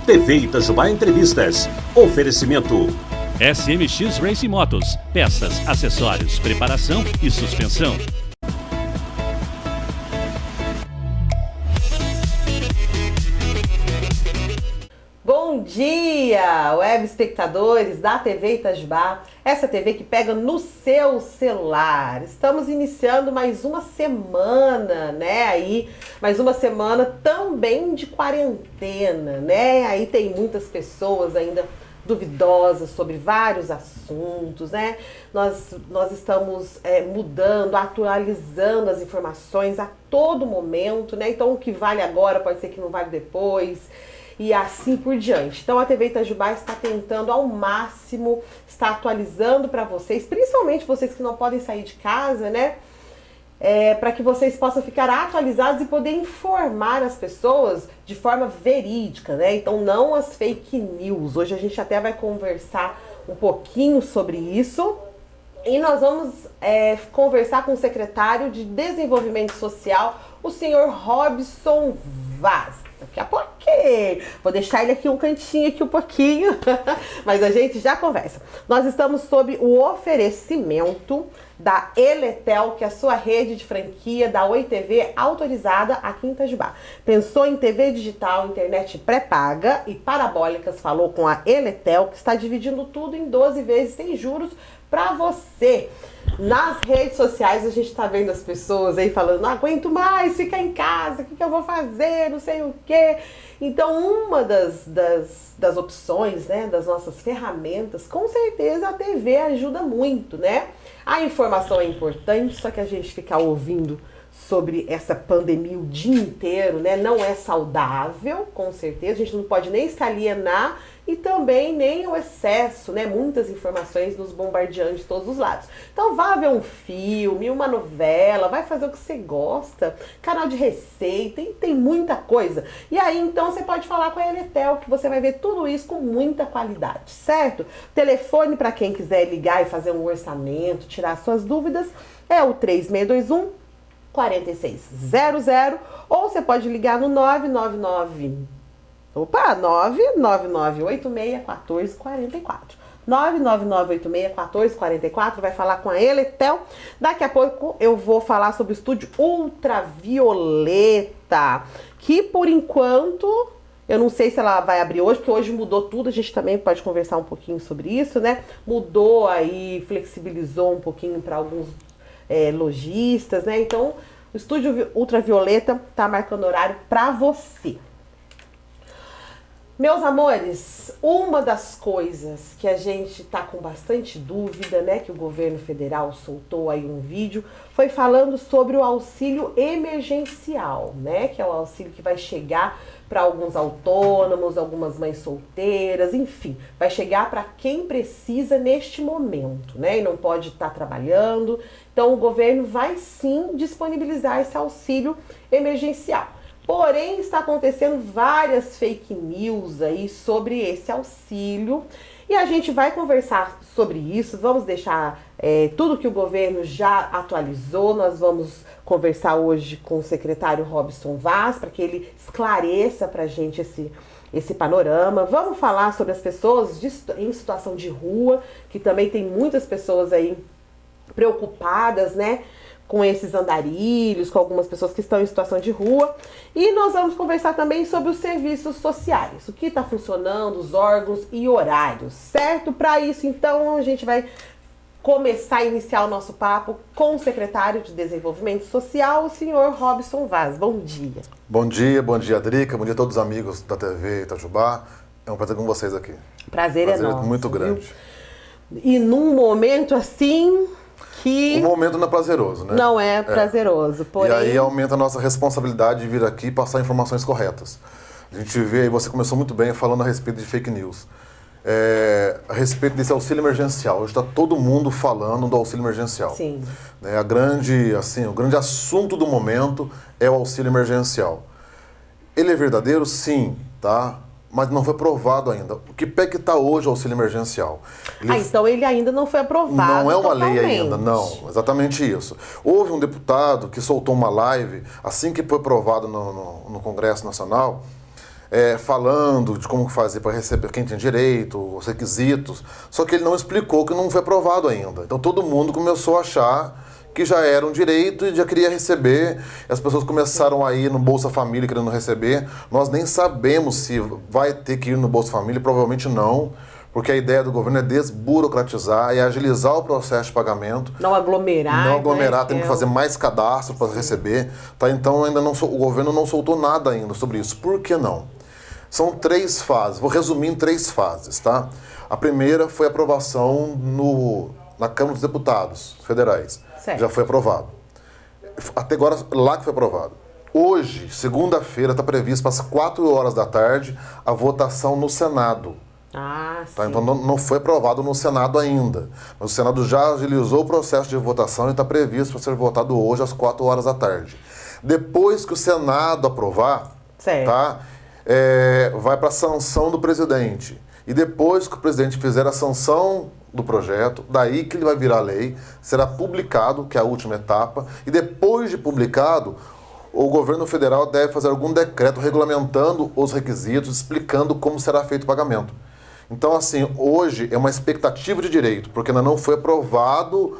TV Itajubá Entrevistas. Oferecimento. SMX Race Motos. Peças, acessórios, preparação e suspensão. Bom dia, web espectadores da TV Itajubá, essa TV que pega no seu celular. Estamos iniciando mais uma semana, né? Mais uma semana também de quarentena, né? Aí tem muitas pessoas ainda duvidosas sobre vários assuntos, né? Nós estamos mudando, atualizando as informações a todo momento, né? Então o que vale agora pode ser que não vale depois. E assim por diante. Então a TV Itajubá está tentando ao máximo, está atualizando para vocês, principalmente vocês que não podem sair de casa, né? Para que vocês possam ficar atualizados e poder informar as pessoas de forma verídica, né? Então não as fake news. Hoje a gente até vai conversar um pouquinho sobre isso. E nós vamos conversar com o secretário de Desenvolvimento Social, o senhor Robson Vaz. Daqui a pouquinho. Vou deixar ele aqui um cantinho, aqui um pouquinho. Mas a gente já conversa. Nós estamos sob o oferecimento da Eletel, que é a sua rede de franquia da Oi TV autorizada aqui em Itajubá. Pensou em TV digital, internet pré-paga e parabólicas? Falou com a Eletel, que está dividindo tudo em 12 vezes sem juros para você. Nas redes sociais a gente tá vendo as pessoas aí falando: não aguento mais ficar em casa, o que eu vou fazer, não sei o quê. Então uma das opções, né, das nossas ferramentas, com certeza a TV ajuda muito, né? A informação é importante, só que a gente ficar ouvindo sobre essa pandemia o dia inteiro, né, não é saudável, com certeza. A gente não pode nem se alienar e também nem o excesso, né, muitas informações nos bombardeando de todos os lados. Então vá ver um filme, uma novela, vai fazer o que você gosta, canal de receita, e tem muita coisa. E aí então você pode falar com a Eletel, que você vai ver tudo isso com muita qualidade, certo? Telefone para quem quiser ligar e fazer um orçamento, tirar suas dúvidas, é o 3621 4600, ou você pode ligar no 999861444. 999861444, vai falar com a Eletel. Daqui a pouco eu vou falar sobre o estúdio ultravioleta, que por enquanto eu não sei se ela vai abrir hoje, porque hoje mudou tudo, a gente também pode conversar um pouquinho sobre isso, né? Mudou aí, flexibilizou um pouquinho para alguns lojistas, né? Então, o estúdio ultravioleta tá marcando horário para você. Meus amores, uma das coisas que a gente tá com bastante dúvida, né, que o governo federal soltou aí um vídeo, foi falando sobre o auxílio emergencial, né, que é o auxílio que vai chegar para alguns autônomos, algumas mães solteiras, enfim, vai chegar para quem precisa neste momento, né, e não pode estar trabalhando. Então o governo vai sim disponibilizar esse auxílio emergencial. Porém, está acontecendo várias fake news aí sobre esse auxílio e a gente vai conversar sobre isso. Vamos deixar tudo que o governo já atualizou. Nós vamos conversar hoje com o secretário Robson Vaz para que ele esclareça para a gente esse panorama. Vamos falar sobre as pessoas em situação de rua, que também tem muitas pessoas aí preocupadas, né, com esses andarilhos, com algumas pessoas que estão em situação de rua. E nós vamos conversar também sobre os serviços sociais, o que está funcionando, os órgãos e horários, certo? Para isso, então, a gente vai começar a iniciar o nosso papo com o secretário de Desenvolvimento Social, o senhor Robson Vaz. Bom dia. Bom dia, Drica, bom dia a todos os amigos da TV Itajubá. É um prazer com vocês aqui. Prazer é nosso. Muito grande. E num momento assim que... O momento não é prazeroso, né? Não é prazeroso, porém... E aí aumenta a nossa responsabilidade de vir aqui e passar informações corretas. A gente vê, e você começou muito bem falando a respeito de fake news. A respeito desse auxílio emergencial. Hoje está todo mundo falando do auxílio emergencial. Sim. O grande assunto do momento é o auxílio emergencial. Ele é verdadeiro? Sim, tá? Mas não foi aprovado ainda. O que pé que está hoje o auxílio emergencial? Então ele ainda não foi aprovado. Não é uma totalmente. lei ainda, não. Exatamente isso. Houve um deputado que soltou uma live, assim que foi aprovado no Congresso Nacional, falando de como fazer para receber, quem tem direito, os requisitos, só que ele não explicou que não foi aprovado ainda. Então todo mundo começou a achar que já era um direito e já queria receber. As pessoas começaram a ir no Bolsa Família querendo receber. Nós nem sabemos se vai ter que ir no Bolsa Família, provavelmente não, porque a ideia do governo é desburocratizar e agilizar o processo de pagamento. Não aglomerar. Não aglomerar, né? Temos que fazer mais cadastro para receber. Tá? Então ainda não, o governo não soltou nada ainda sobre isso. Por que não? São 3 fases, vou resumir em 3 fases. Tá? A primeira foi a aprovação na Câmara dos Deputados Federais. Certo. Já foi aprovado. Até agora, lá que foi aprovado. Hoje, segunda-feira, está previsto para as 4 horas da tarde a votação no Senado. Ah, Tá? sim. Então não foi aprovado no Senado ainda. Mas o Senado já agilizou o processo de votação e está previsto para ser votado hoje às 4 horas da tarde. Depois que o Senado aprovar, Certo. tá? Vai para a sanção do presidente. E depois que o presidente fizer a sanção do projeto, daí que ele vai virar lei, será publicado, que é a última etapa, e depois de publicado, o governo federal deve fazer algum decreto regulamentando os requisitos, explicando como será feito o pagamento. Então, assim, hoje é uma expectativa de direito, porque ainda não foi aprovado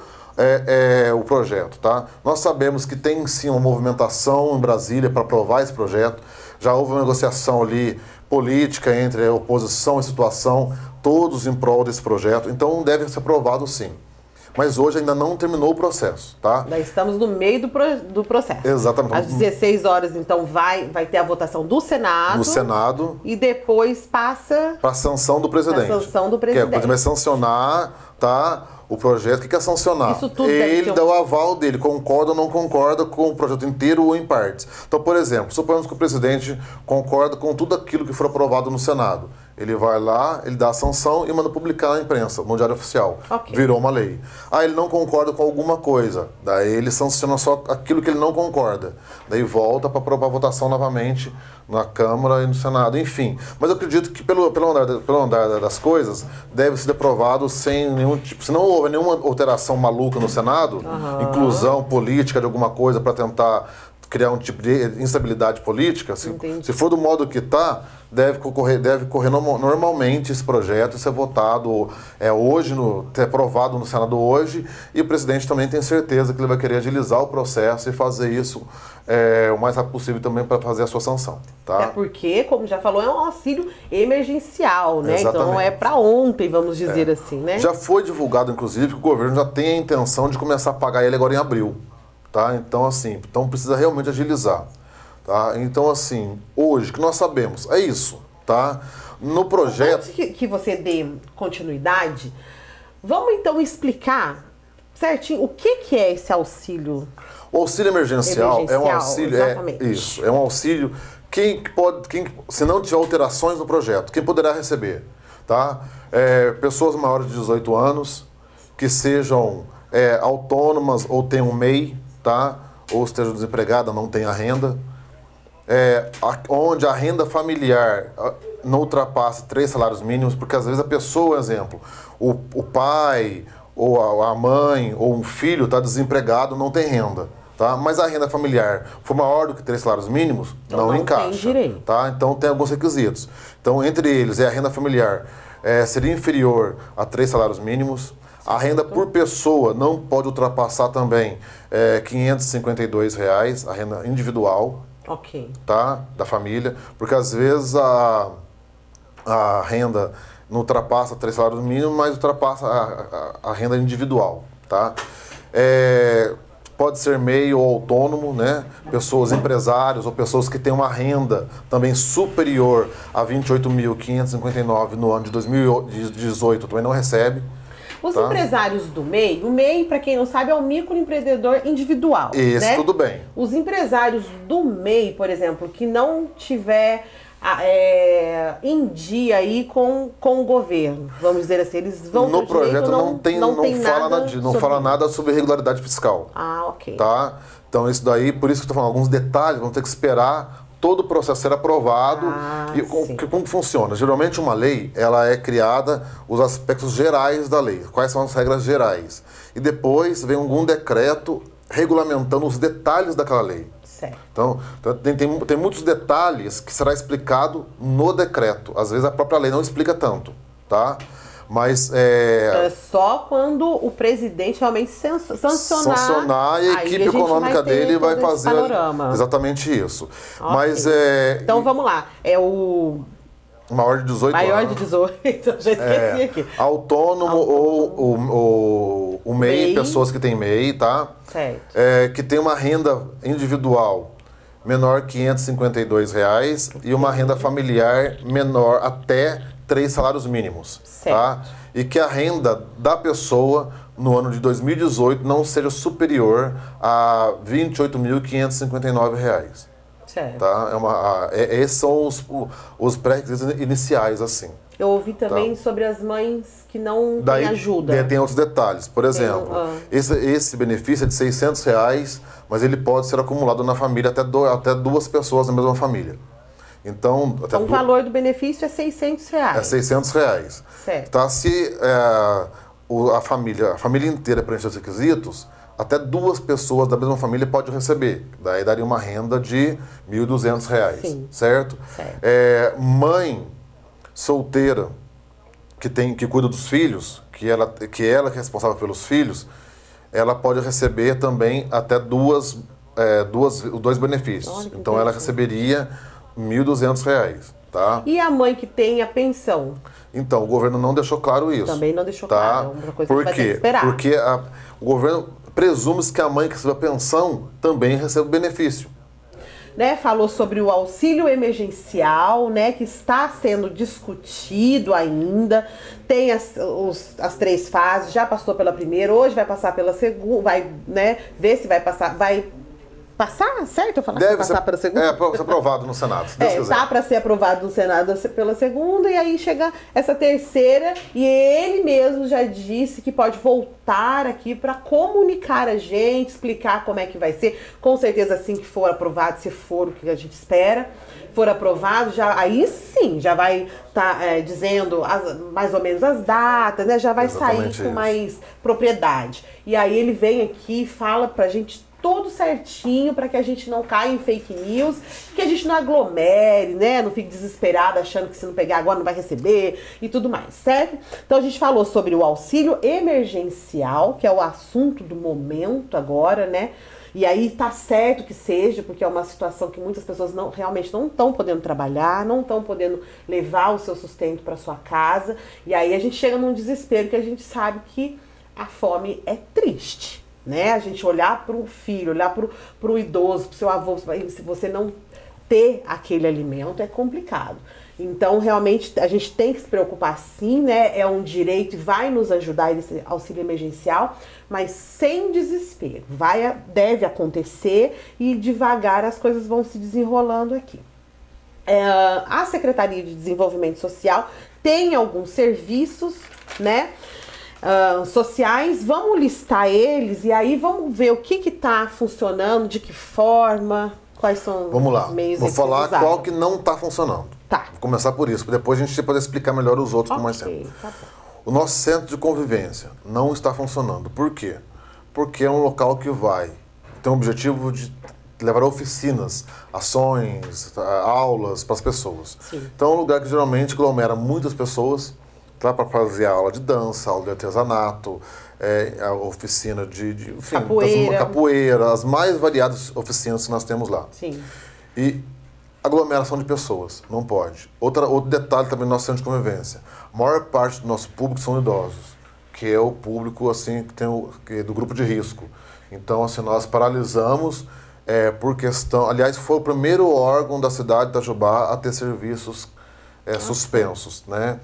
o projeto, tá? Nós sabemos que tem sim uma movimentação em Brasília para aprovar esse projeto, já houve uma negociação ali política entre a oposição e a situação, todos em prol desse projeto, então deve ser aprovado sim. Mas hoje ainda não terminou o processo, tá? Ainda estamos no meio do processo. Exatamente. Às 16 horas, então, vai ter a votação do Senado. No Senado. E depois passa... Para a sanção do presidente. Para a sanção do Que é, o presidente. presidente vai sancionar, tá? O projeto, o que é sancionar? Isso tudo deve Ele ser dá o aval dele, concorda ou não concorda com o projeto inteiro ou em partes. Então, por exemplo, suponhamos que o presidente concorda com tudo aquilo que for aprovado no Senado. Ele vai lá, ele dá a sanção e manda publicar na imprensa, no Diário Oficial. Ok. Virou uma lei. Ah, ele não concorda com alguma coisa. Daí ele sanciona só aquilo que ele não concorda. Daí volta para aprovar a votação novamente na Câmara e no Senado, enfim. Mas eu acredito que pelo andar das coisas, deve ser aprovado sem nenhum tipo... Se não houver nenhuma alteração maluca no Senado, inclusão política de alguma coisa para tentar criar um tipo de instabilidade política, se for do modo que está, deve correr normalmente esse projeto, ser votado hoje, ter aprovado no Senado hoje, e o presidente também tem certeza que ele vai querer agilizar o processo e fazer isso o mais rápido possível também para fazer a sua sanção. Tá? É porque, como já falou, é um auxílio emergencial, né? Exatamente. Então é para ontem, vamos dizer assim, né? Já foi divulgado, inclusive, que o governo já tem a intenção de começar a pagar ele agora em abril. Tá? Então, assim, precisa realmente agilizar. Tá? Então, assim, hoje, que nós sabemos, é isso. Tá? No projeto... Antes que você dê continuidade, vamos então explicar certinho o que é esse auxílio? O auxílio emergencial é um auxílio... Exatamente. Isso, é um auxílio... se não tiver alterações no projeto, quem poderá receber? Tá? Pessoas maiores de 18 anos, que sejam autônomas ou tenham MEI, tá? Ou estejam desempregadas, não tenham renda. Onde a renda familiar não ultrapasse 3 salários mínimos, porque às vezes a pessoa, exemplo, o pai, ou a mãe, ou um filho está desempregado, não tem renda. Tá? Mas a renda familiar for maior do que 3 salários mínimos, então não tem encaixa. direito. Tá? Então tem alguns requisitos. Então, entre eles, a renda familiar seria inferior a 3 salários mínimos. A renda por pessoa não pode ultrapassar também R$ 552, a renda individual, tá? Da família, porque às vezes a renda não ultrapassa 3 salários mínimos, mas ultrapassa a renda individual. Tá? Pode ser MEI ou autônomo, né? Pessoas empresários ou pessoas que têm uma renda também superior a R$ 28.559 no ano de 2018 também não recebe. Os empresários do MEI, o MEI, para quem não sabe, é o microempreendedor individual. Isso, né? Tudo bem. Os empresários do MEI, por exemplo, que não tiver em dia aí com o governo, vamos dizer assim, eles vão no projeto não fala nada nada sobre irregularidade fiscal. Ah, ok. Tá? Então isso daí, por isso que eu estou falando, alguns detalhes, vão ter que esperar todo o processo ser aprovado. Como funciona? Geralmente uma lei, ela é criada os aspectos gerais da lei, quais são as regras gerais. E depois vem algum decreto regulamentando os detalhes daquela lei. Certo. Então tem muitos detalhes que será explicado no decreto. Às vezes a própria lei não explica tanto, tá? Mas É só quando o presidente realmente sancionar e a equipe econômica dele vai fazer panorama. exatamente isso. Okay. Mas então vamos lá. É o maior de 18 maior anos. de 18, já esqueci aqui. Autônomo ou o MEI, pessoas que têm MEI, tá? Certo. Que tem uma renda individual menor que R$ 552 e uma renda familiar menor até 3 salários mínimos. Certo. Tá? E que a renda da pessoa no ano de 2018 não seja superior a R$ 28.559. Certo. Tá? Esses são os pré-requisitos iniciais, assim. Eu ouvi também sobre as mães que não têm ajuda. Tem outros detalhes. Por exemplo, esse benefício é de R$ 600, mas ele pode ser acumulado na família até 2 pessoas na mesma família. Então o valor do benefício é R$ 600. É R$ 600. Certo. Tá? Se a família inteira preencher os requisitos, até 2 pessoas da mesma família podem receber. Daí daria uma renda de R$ 1.200. Sim. Certo? Mãe solteira que cuida dos filhos, que ela é responsável pelos filhos, ela pode receber também até 2 benefícios. Olha, então ela receberia R$ 1.200, tá? E a mãe que tem a pensão? Então, o governo não deixou claro isso. Também não deixou tá? claro, é uma coisa que vai ter que esperar. Porque o governo presume que a mãe que recebe a pensão também recebe o benefício. Né, falou sobre o auxílio emergencial, né, que está sendo discutido ainda. Tem as 3 fases, já passou pela primeira, hoje vai passar pela segunda, vai, né, ver se vai passar, passar, certo? Eu falar Deve passar pela segunda? Para ser aprovado no Senado, se Deus quiser. Tá para ser aprovado no Senado pela segunda, e aí chega essa terceira, e ele mesmo já disse que pode voltar aqui para comunicar a gente, explicar como é que vai ser. Com certeza, assim que for aprovado, se for o que a gente espera, for aprovado, aí sim, já vai estar dizendo mais ou menos as datas, né? Já vai Exatamente sair com mais propriedade. E aí ele vem aqui e fala pra gente tudo certinho para que a gente não caia em fake news, que a gente não aglomere, né? Não fique desesperado achando que se não pegar agora não vai receber e tudo mais, certo? Então a gente falou sobre o auxílio emergencial, que é o assunto do momento agora, né? E aí tá certo que seja, porque é uma situação que muitas pessoas realmente não estão podendo trabalhar, não estão podendo levar o seu sustento para sua casa. E aí a gente chega num desespero que a gente sabe que a fome é triste. Né? A gente olhar para o filho, olhar para o idoso, para o seu avô, se você não ter aquele alimento é complicado. Então, realmente, a gente tem que se preocupar sim, né? É um direito e vai nos ajudar esse auxílio emergencial, mas sem desespero. Deve acontecer e devagar as coisas vão se desenrolando aqui. A Secretaria de Desenvolvimento Social tem alguns serviços, né? Sociais, vamos listar eles e aí vamos ver o que está funcionando, de que forma, quais são os meios. Vou falar qual que não está funcionando. Tá. Vou começar por isso, para depois a gente poder explicar melhor os outros com mais tempo. Tá bom. O nosso centro de convivência não está funcionando. Por quê? Porque é um local que tem o objetivo de levar oficinas, ações, aulas para as pessoas. Sim. Então é um lugar que geralmente aglomera muitas pessoas, tá, para fazer aula de dança, aula de artesanato, a oficina enfim, capoeira, as mais variadas oficinas que nós temos lá. Sim. E aglomeração de pessoas, não pode. Outro detalhe também do nosso centro de convivência. A maior parte do nosso público são idosos, que é o público assim, que é do grupo de risco. Então, assim, nós paralisamos por questão... Aliás, foi o primeiro órgão da cidade de Itajubá a ter serviços suspensos, né?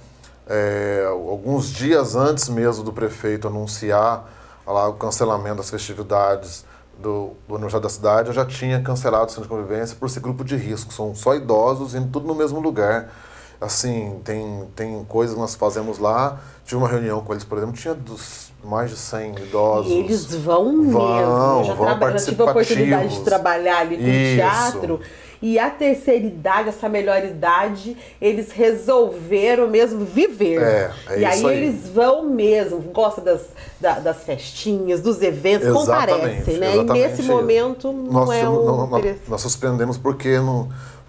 Alguns dias antes mesmo do prefeito anunciar lá o cancelamento das festividades do aniversário da cidade, eu já tinha cancelado o centro de convivência por ser grupo de risco. São só idosos indo tudo no mesmo lugar. Assim, tem coisas que nós fazemos lá. Tive uma reunião com eles, por exemplo, tinha mais de 100 idosos. E eles vão mesmo. Eu tive a oportunidade de trabalhar ali com teatro. e a terceira idade, essa melhor idade, eles resolveram mesmo viver. E aí eles vão mesmo, gostam das festinhas, dos eventos, comparecem, né? E nesse momento nós suspendemos porque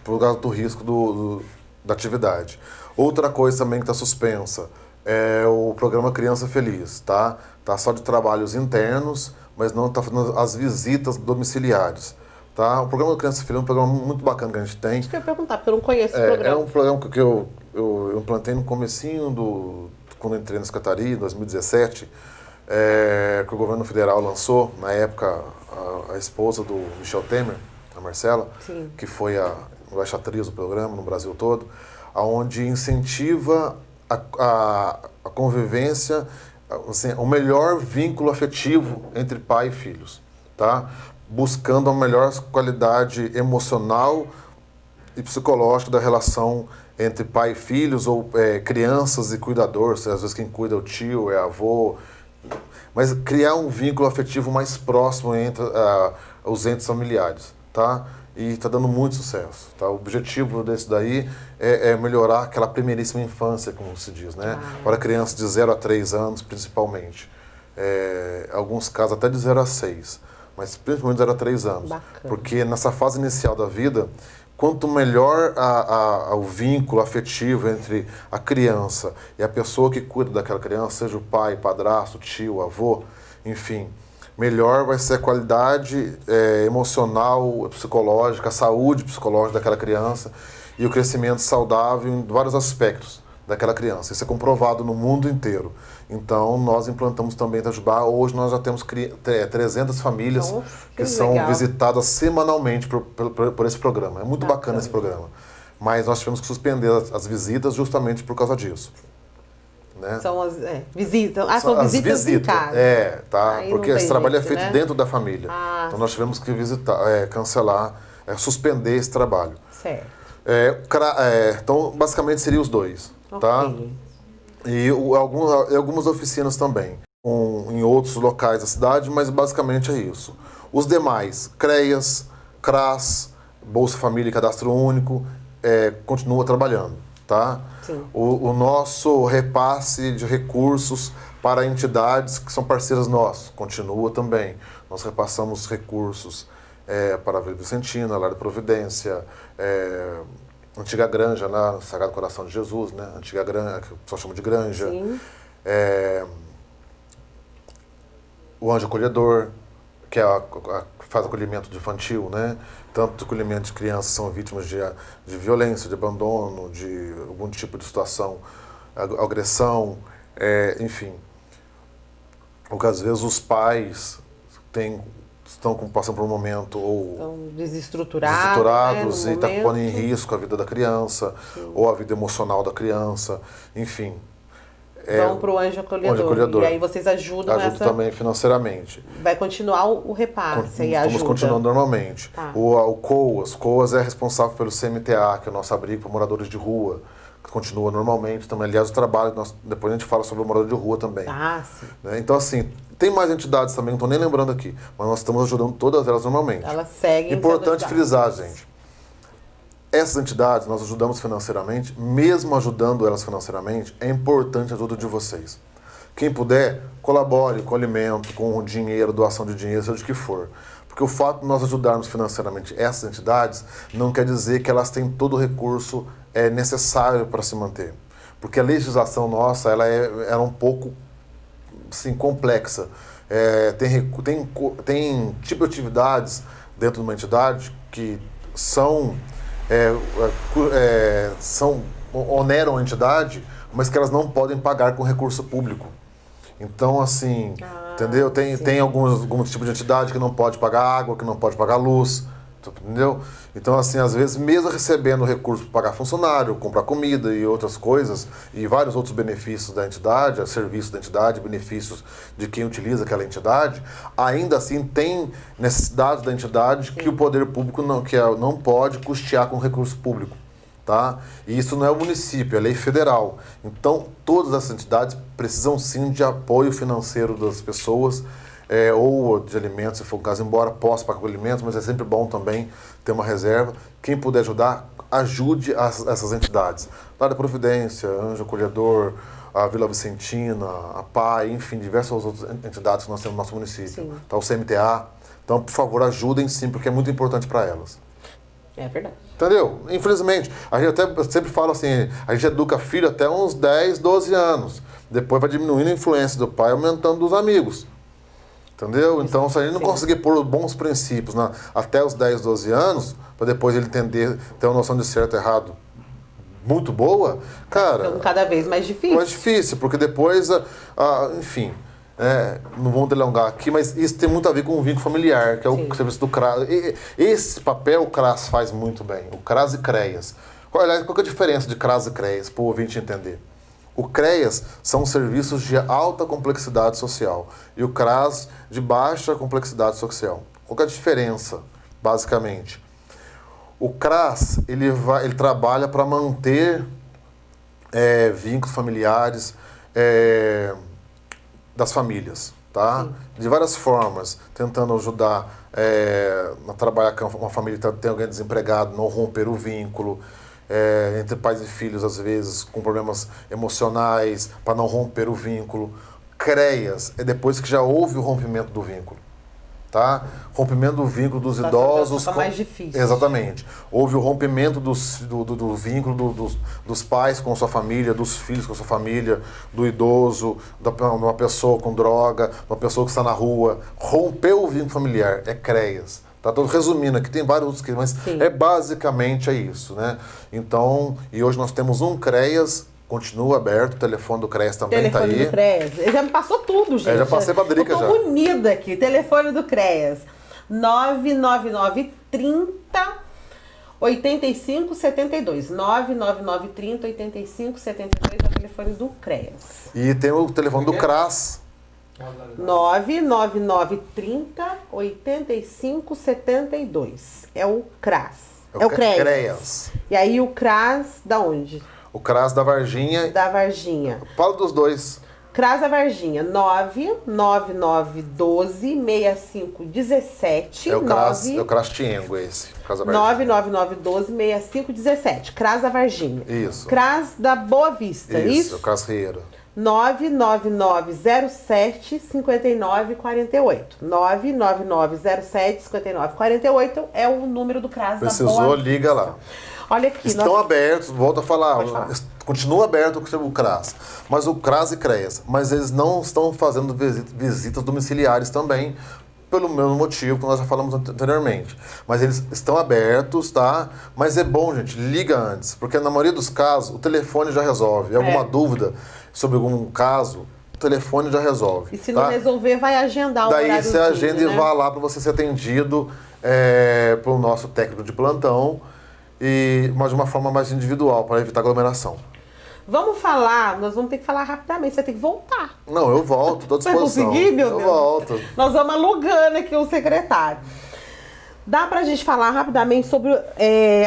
por causa do risco da atividade. Outra coisa também que está suspensa é o programa Criança Feliz, tá? Tá só de trabalhos internos, mas não está fazendo as visitas domiciliares, tá? O programa Criança Feliz é um programa muito bacana que a gente tem. Acho que eu ia perguntar, porque eu não conheço esse programa. É um programa que eu implantei no comecinho quando eu entrei na Secretaria, em 2017, que o governo federal lançou, na época, a esposa do Michel Temer, a Marcela, Sim. que foi a embaixatriz do programa no Brasil todo, onde incentiva a convivência, assim, o melhor vínculo afetivo entre pai e filhos, tá? Buscando a melhor qualidade emocional e psicológica da relação entre pai e filhos, ou crianças e cuidadores, às vezes quem cuida é o tio, é avô, mas criar um vínculo afetivo mais próximo entre os entes familiares, tá? E está dando muito sucesso, tá? O objetivo desse daí é melhorar aquela primeiríssima infância, como se diz, né? Para crianças de 0 a 3 anos, principalmente. Alguns casos até de 0 a 6, mas principalmente de 0 a 3 anos. Bacana. Porque nessa fase inicial da vida, quanto melhor o vínculo afetivo entre a criança e a pessoa que cuida daquela criança, seja o pai, padrasto, tio, avô, enfim, melhor vai ser a qualidade emocional, psicológica, a saúde psicológica daquela criança e o crescimento saudável em vários aspectos daquela criança. Isso é comprovado no mundo inteiro. Então, nós implantamos também em Itajubá. Hoje nós já temos 300 famílias que são visitadas semanalmente por esse programa. É muito bacana esse programa. Mas nós tivemos que suspender as visitas justamente por causa disso. Né? São as visitas. São visitas em casa. Tá? Aí porque esse trabalho jeito, é feito né? dentro da família. Então nós tivemos que cancelar, suspender esse trabalho. Certo. Então, basicamente, seriam os dois. Tá? E algumas oficinas também, em outros locais da cidade, mas basicamente é isso. Os demais, CREAS, CRAS, Bolsa Família e Cadastro Único, continua trabalhando. Tá? O nosso repasse de recursos para entidades que são parceiras nossas continua também. Nós repassamos recursos para a Vila Vicentina, Lar de Providência, Antiga Granja, né? Sagrado Coração de Jesus, né? Antiga Granja, que o pessoal chama de Granja. O Anjo Acolhedor, que faz acolhimento de infantil, né? Tanto acolhimento de crianças que são vítimas de violência, de abandono, de algum tipo de situação, agressão, enfim. Porque às vezes os pais estão passando por um momento estão desestruturados, né, e está pondo em risco a vida da criança, ou a vida emocional da criança, enfim. Vão para o Anjo Acolhedor. E aí vocês ajudam também financeiramente. Vai continuar o repasse e ajuda. Estamos continuando normalmente. Tá. O COAS é responsável pelo CMTA, que é o nosso abrigo para moradores de rua, que continua normalmente também. Aliás, o trabalho, depois a gente fala sobre o morador de rua também. Sim. Né? Então, assim, tem mais entidades também, não estou nem lembrando aqui, mas nós estamos ajudando todas elas normalmente. Elas seguem. Importante frisar, gente. Essas entidades nós ajudamos financeiramente, mesmo ajudando elas financeiramente, é importante a ajuda de vocês. Quem puder, colabore com alimento, com dinheiro, doação de dinheiro, seja o que for. Porque o fato de nós ajudarmos financeiramente essas entidades não quer dizer que elas têm todo o recurso necessário para se manter. Porque a legislação nossa ela é um pouco assim, complexa. Tem tipo de atividades dentro de uma entidade que oneram a entidade, mas que elas não podem pagar com recurso público. Então, assim, entendeu? Tem algum tipo de entidade que não pode pagar água, que não pode pagar luz, entendeu? Então, assim, às vezes, mesmo recebendo recurso para pagar funcionário, comprar comida e outras coisas, e vários outros benefícios da entidade, serviços da entidade, benefícios de quem utiliza aquela entidade, ainda assim tem necessidades da entidade que o poder público não pode custear com recurso público. Tá? E isso não é o município, é lei federal. Então, todas essas entidades precisam sim de apoio financeiro das pessoas, ou de alimentos, se for o caso, embora possa pagar com alimentos, mas é sempre bom também ter uma reserva, quem puder ajudar, ajude essas entidades. Lar da Providência, Anjo Acolhedor, a Vila Vicentina, a PAI, enfim, diversas outras entidades que nós temos no nosso município. Tá, o CMTA. Então, por favor, ajudem sim, porque é muito importante para elas. É verdade. Entendeu? Infelizmente, a gente até sempre fala assim, a gente educa filho até uns 10, 12 anos. Depois vai diminuindo a influência do pai, aumentando dos amigos. Entendeu? Então, se a gente não conseguir pôr bons princípios até os 10, 12 anos, para depois ele entender, ter uma noção de certo e errado muito boa, cara... Ficando cada vez mais difícil. Mais difícil, porque depois, enfim... não vamos delongar aqui, mas isso tem muito a ver com o vínculo familiar, que é o serviço do CRAS. Esse papel o CRAS faz muito bem, o CRAS e CREAS. Qual é a diferença de CRAS e CREAS, para o ouvinte entender? O CREAS são serviços de alta complexidade social e o CRAS de baixa complexidade social. Qual que é a diferença, basicamente? O CRAS, ele trabalha para manter vínculos familiares, das famílias, tá? De várias formas, tentando ajudar a trabalhar com uma família que tem alguém desempregado, não romper o vínculo, entre pais e filhos, às vezes, com problemas emocionais, para não romper o vínculo. CREAS é depois que já houve o rompimento do vínculo. Tá? Rompimento do vínculo dos idosos. Fica mais difícil. Exatamente. Houve o rompimento do vínculo dos pais com a sua família, dos filhos com a sua família, do idoso, de uma pessoa com droga, uma pessoa que está na rua. Rompeu o vínculo familiar, é CREAS. Tá? Estou resumindo aqui, tem vários outros, mas basicamente é isso. Né? Então, e hoje nós temos um CREAS. Continua aberto, o telefone do CREAS também está aí. Telefone do CREAS. Ele já me passou tudo, gente. Já passei pra Drica já. Eu tô unida aqui. Telefone do CREAS. 99930 8572. 99930 8572 é o telefone do CREAS. E tem o telefone do CRAS. 99930 8572. É o CRAS. É o CREAS. E aí o CRAS da onde? O CRAS da Varginha. Da Varginha. Fala dos dois. CRAS da Varginha, 99912-6517. É o CRAS Tiengo esse. CRAS da Varginha. 99912-6517. CRAS da Varginha. Isso. CRAS da Boa Vista, isso? O CRAS Rieira. 99907-5948. 99907-5948 é o número do CRAS da Boa Vista. Precisou, liga lá. Olha aqui. Estão abertos, volto a falar, continua aberto o CRAS, mas o CRAS e CREAS, mas eles não estão fazendo visitas domiciliares também, pelo mesmo motivo que nós já falamos anteriormente. Mas eles estão abertos, tá? Mas é bom, gente, liga antes, porque na maioria dos casos o telefone já resolve. Alguma dúvida sobre algum caso, o telefone já resolve. E se não resolver, vai agendar um horário. Daí você agenda e vai lá para você ser atendido pelo nosso técnico de plantão, mas de uma forma mais individual, para evitar aglomeração. Vamos falar, nós vamos ter que falar rapidamente, você vai ter que voltar. Não, eu volto, estou à disposição. Vai conseguir, meu Deus? Eu volto. Nós vamos alugando aqui o secretário. Dá pra gente falar rapidamente sobre,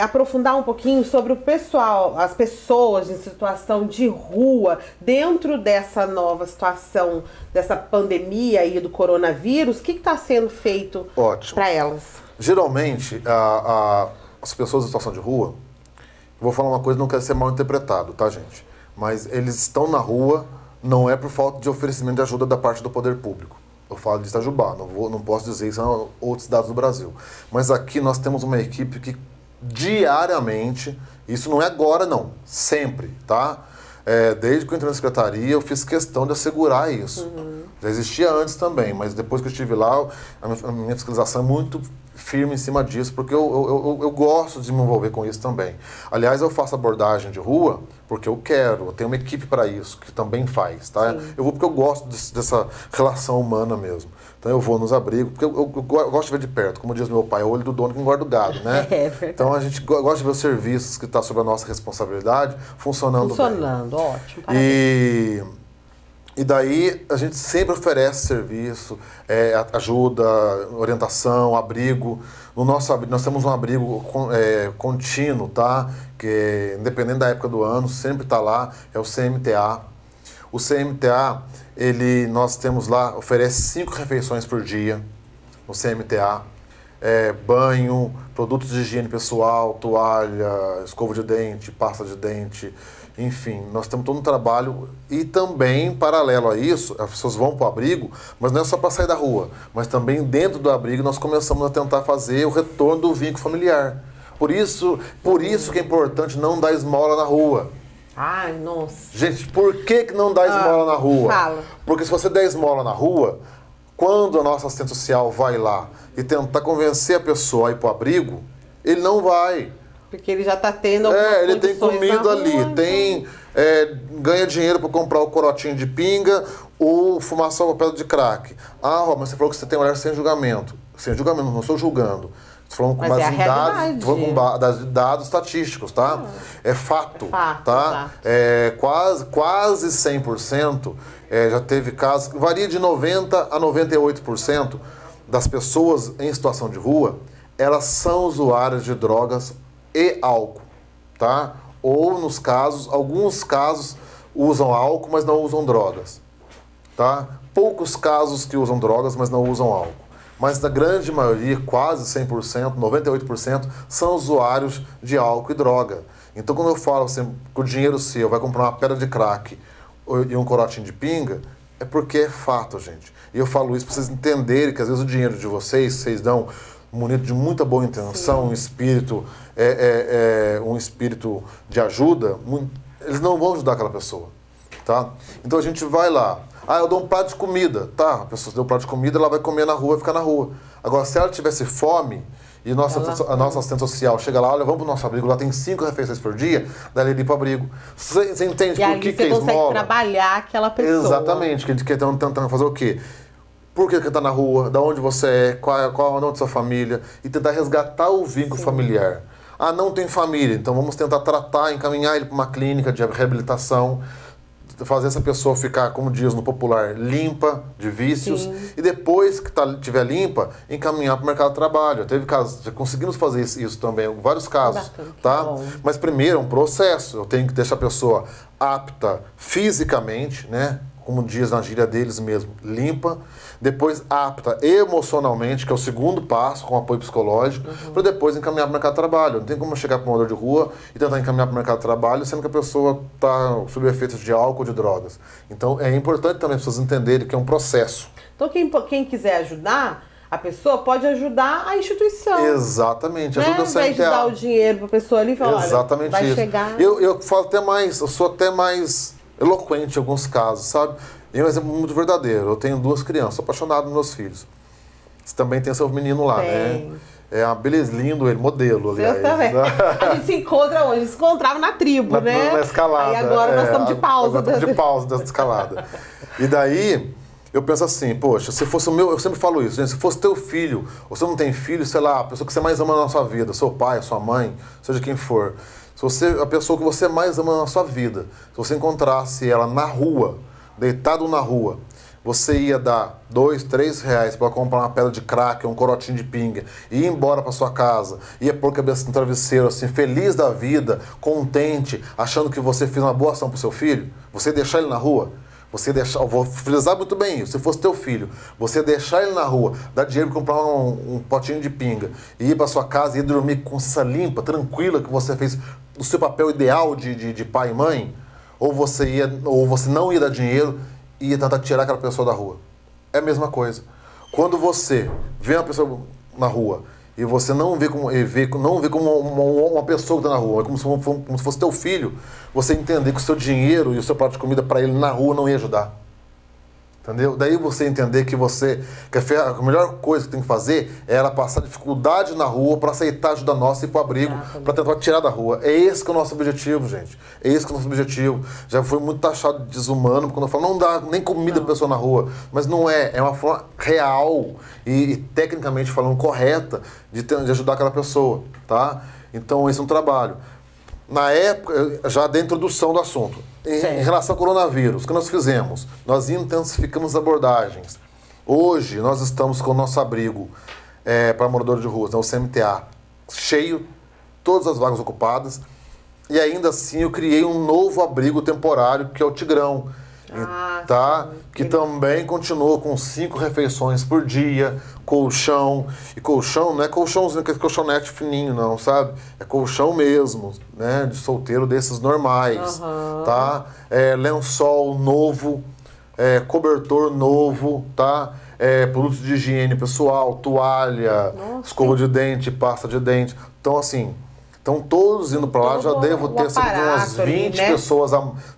aprofundar um pouquinho sobre o pessoal, as pessoas em situação de rua, dentro dessa nova situação, dessa pandemia aí do coronavírus, o que está sendo feito para elas? Geralmente, as pessoas em situação de rua, vou falar uma coisa, não quero ser mal interpretado, tá, gente? Mas eles estão na rua, não é por falta de oferecimento de ajuda da parte do poder público. Eu falo de Itajubá, não posso dizer isso em outras cidades do Brasil. Mas aqui nós temos uma equipe que diariamente, isso não é agora não, sempre, tá? Desde que eu entrei na secretaria, eu fiz questão de assegurar isso. Já existia antes também, mas depois que eu estive lá, a minha fiscalização é muito firme em cima disso, porque eu gosto de me envolver com isso também. Aliás, eu faço abordagem de rua porque eu quero, eu tenho uma equipe para isso, que também faz, tá? Sim. Eu vou porque eu gosto dessa relação humana mesmo. Então eu vou nos abrigos, porque eu gosto de ver de perto, como diz meu pai, é o olho do dono que engorda o gado, né? Então a gente gosta de ver os serviços que estão sob a nossa responsabilidade funcionando bem. Ótimo. E daí a gente sempre oferece serviço, ajuda, orientação, abrigo. Nós temos um abrigo contínuo, tá? Que independente da época do ano, sempre está lá, é o CMTA. O CMTA, nós temos lá, oferece 5 refeições por dia no CMTA. banho, produtos de higiene pessoal, toalha, escova de dente, pasta de dente, enfim, nós temos todo um trabalho e também, paralelo a isso, as pessoas vão para o abrigo, mas não é só para sair da rua, mas também dentro do abrigo nós começamos a tentar fazer o retorno do vínculo familiar. Por isso que é importante não dar esmola na rua. Ai, nossa. Gente, por que não dá esmola na rua? Fala. Porque se você der esmola na rua, quando a nossa assistente social vai lá e tentar convencer a pessoa a ir para o abrigo, ele não vai. Porque ele já está tendo algumas ele tem comida ali, rua, tem ganha dinheiro para comprar o corotinho de pinga ou fumar só o papel de crack. Ah, mas você falou que você tem olhar sem julgamento. Sem julgamento, não estou julgando. Estou falando com base em dados, com dados estatísticos, tá? É fato, tá? Quase 100%, já teve casos, varia de 90% a 98% das pessoas em situação de rua, elas são usuárias de drogas e álcool, tá? Ou nos casos, alguns casos usam álcool, mas não usam drogas, tá? Poucos casos que usam drogas, mas não usam álcool. Mas na grande maioria, quase 100%, 98%, são usuários de álcool e droga. Então quando eu falo assim, que o dinheiro seu vai comprar uma pedra de crack e um corotinho de pinga, é porque é fato, gente. E eu falo isso para vocês entenderem que às vezes o dinheiro de vocês dão munido de muita boa intenção, um espírito de ajuda, eles não vão ajudar aquela pessoa, tá? Então a gente vai lá, eu dou um prato de comida, tá? A pessoa deu um prato de comida, ela vai comer na rua e ficar na rua. Agora, se ela tivesse fome e a nossa assistente social chega lá, olha, vamos pro nosso abrigo, lá tem 5 refeições por dia, daí ele ir pro abrigo. Você entende por que é esmola? E você consegue trabalhar aquela pessoa. Exatamente, que a gente quer tentando fazer o quê? Por que está na rua? Da onde você é? Qual é o nome da sua família? E tentar resgatar o vínculo familiar. Ah, não tem família, então vamos tentar tratar, encaminhar ele para uma clínica de reabilitação, fazer essa pessoa ficar, como diz no popular, limpa de vícios. Sim. E depois que estiver limpa, encaminhar para o mercado de trabalho. Teve casos, já conseguimos fazer isso também, vários casos. Tá? Mas primeiro é um processo, eu tenho que deixar a pessoa apta fisicamente, né? Como diz na gíria deles mesmo, limpa, depois apta emocionalmente, que é o segundo passo, com apoio psicológico, para depois encaminhar para o mercado de trabalho. Não tem como chegar para um morador de rua e tentar encaminhar para o mercado de trabalho, sendo que a pessoa está sob efeitos de álcool ou de drogas. Então é importante também as pessoas entenderem que é um processo. Então quem quiser ajudar, a pessoa pode ajudar a instituição. Exatamente. Ajuda, né? Ao invés de dar o dinheiro para a pessoa ali e falar, exatamente, olha, vai isso. chegar... Eu falo até mais, eu sou até mais eloquente em alguns casos, sabe? E é um exemplo muito verdadeiro. Eu tenho 2 crianças, sou apaixonado nos meus filhos. Você também tem seu menino lá, né? É uma beleza, lindo ele, modelo, aliás. Eu também. A gente se encontra onde? A gente se encontrava na tribo, né? Na escalada. E agora nós estamos de pausa. Nós estamos de pausa dessa escalada. E daí, eu penso assim, poxa, se fosse o meu... Eu sempre falo isso, gente, se fosse teu filho, ou você não tem filho, sei lá, a pessoa que você mais ama na sua vida, seu pai, sua mãe, seja quem for... a pessoa que você mais ama na sua vida, se você encontrasse ela na rua, deitado na rua, você ia dar R$2, R$3 para comprar uma pedra de crack, um corotinho de pinga, e ir embora para sua casa, ia pôr a cabeça no travesseiro, assim, feliz da vida, contente, achando que você fez uma boa ação pro seu filho, você ia deixar ele na rua? Você deixar, eu vou frisar muito bem isso, se fosse teu filho, você deixar ele na rua, dar dinheiro para comprar um potinho de pinga, e ir para sua casa e ir dormir com consciência limpa, tranquila, que você fez o seu papel ideal de pai e mãe, ou você não ia dar dinheiro e ia tentar tirar aquela pessoa da rua. É a mesma coisa. Quando você vê uma pessoa na rua e você não vê como uma pessoa que está na rua, é como se fosse teu filho, você entender que o seu dinheiro e o seu prato de comida para ele na rua não ia ajudar. Entendeu? Daí você entender que a melhor coisa que tem que fazer é ela passar dificuldade na rua para aceitar ajuda nossa e ir para o abrigo, para tentar tirar da rua. É esse que é o nosso objetivo, gente. É esse que é o nosso objetivo. Já foi muito taxado de desumano quando eu falo, não dá nem comida para pessoa na rua. Mas não é. É uma forma real e tecnicamente falando correta de ajudar aquela pessoa, tá? Então esse é um trabalho. Na época, já da introdução do assunto, em relação ao coronavírus, o que nós fizemos? Nós intensificamos as abordagens. Hoje, nós estamos com o nosso abrigo para moradores de ruas, né, o CMTA, cheio, todas as vagas ocupadas, e ainda assim eu criei um novo abrigo temporário, que é o Tigrão, tá? Que também continua com 5 refeições por dia, colchão. E colchão não é colchãozinho, que é colchonete fininho, não, sabe? É colchão mesmo, né? De solteiro desses normais, tá? Lençol novo, cobertor novo, tá? Produtos de higiene pessoal, toalha, escova de dente, pasta de dente. Então, assim, estão todos indo para lá. Já devo ter cerca de umas 20 pessoas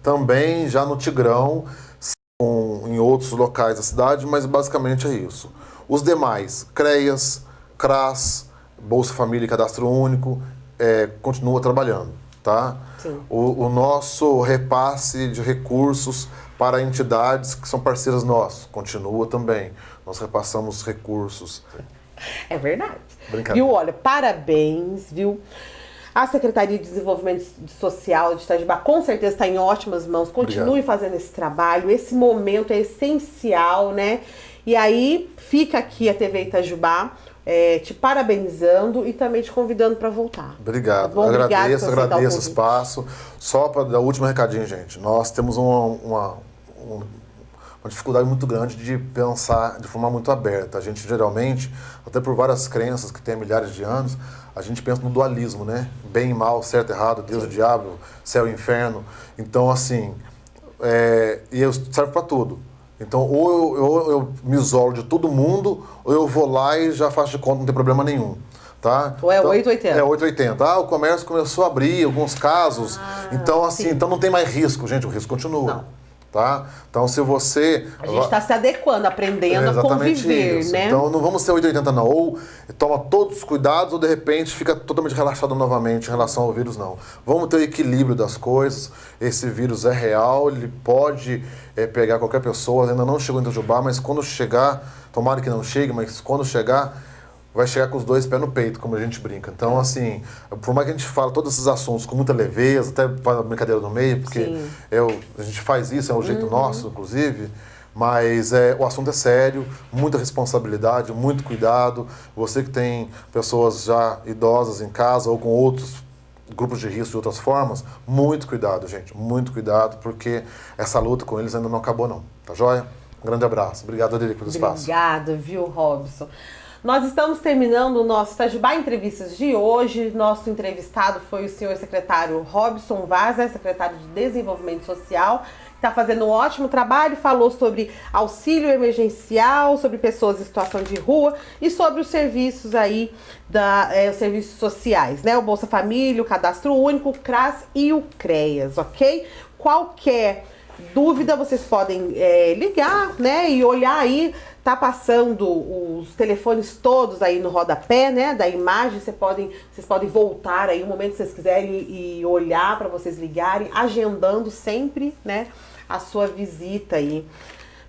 também já no Tigrão, em outros locais da cidade, mas basicamente é isso. Os demais, CREAS, CRAS, Bolsa Família e Cadastro Único, continua trabalhando, tá? O nosso repasse de recursos para entidades que são parceiras nossas continua também. Nós repassamos recursos. É verdade. Brincadeira. Viu? Olha, parabéns, viu? A Secretaria de Desenvolvimento Social de Itajubá com certeza está em ótimas mãos. Continue fazendo esse trabalho. Esse momento é essencial, né? E aí fica aqui a TV Itajubá te parabenizando e também te convidando para voltar. Obrigado. Tá bom? Agradeço o espaço. Só para dar o último recadinho, gente. Nós temos uma dificuldade muito grande de pensar de forma muito aberta. A gente geralmente, até por várias crenças que tem há milhares de anos, a gente pensa no dualismo, né? Bem e mal, certo e errado, Deus e diabo, céu e inferno. Então, assim, serve para tudo. Então, ou eu me isolo de todo mundo, ou eu vou lá e já faço de conta, não tem problema nenhum. Tá? Ou então, 880. É 880. O comércio começou a abrir alguns casos. Então, assim, então não tem mais risco, gente, o risco continua. Não. Tá? Então, se você... A gente está se adequando, aprendendo a conviver, isso. né? Então, não vamos ser 880 não. Ou toma todos os cuidados, ou de repente fica totalmente relaxado novamente em relação ao vírus, não. Vamos ter o equilíbrio das coisas. Esse vírus é real, ele pode pegar qualquer pessoa. Ainda não chegou em Itajubá, mas quando chegar, tomara que não chegue, mas quando chegar, vai chegar com os 2 pés no peito, como a gente brinca. Então, assim, por mais que a gente fale todos esses assuntos com muita leveza, até faz a brincadeira no meio, porque a gente faz isso, é um jeito nosso, inclusive, mas o assunto é sério, muita responsabilidade, muito cuidado. Você que tem pessoas já idosas em casa ou com outros grupos de risco de outras formas, muito cuidado, gente, muito cuidado, porque essa luta com eles ainda não acabou, não. Tá joia? Um grande abraço. Obrigado, Adeli, pelo espaço. Obrigada, viu, Robson? Nós estamos terminando o nosso Itajubá Entrevistas de hoje. Nosso entrevistado foi o senhor secretário Robson Vaz, secretário de Desenvolvimento Social, que está fazendo um ótimo trabalho, falou sobre auxílio emergencial, sobre pessoas em situação de rua e sobre os serviços aí, os serviços sociais, né? O Bolsa Família, o Cadastro Único, o CRAS e o CREAS, ok? Qualquer dúvida, vocês podem ligar, né? E olhar aí. Tá passando os telefones todos aí no rodapé, né, da imagem. Vocês podem voltar aí o momento que vocês quiserem e olhar para vocês ligarem, agendando sempre, né, a sua visita aí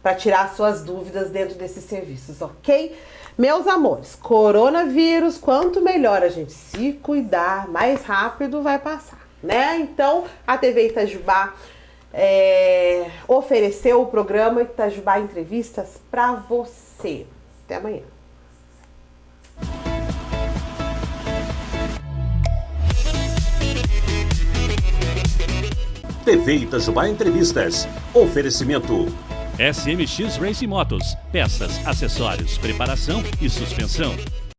para tirar as suas dúvidas dentro desses serviços, ok? Meus amores, coronavírus, quanto melhor a gente se cuidar, mais rápido vai passar, né? Então, a TV Itajubá ofereceu o programa Itajubá Entrevistas para você. Até amanhã. TV Itajubá Entrevistas. Oferecimento. SMX Race Motos. Peças, acessórios, preparação e suspensão.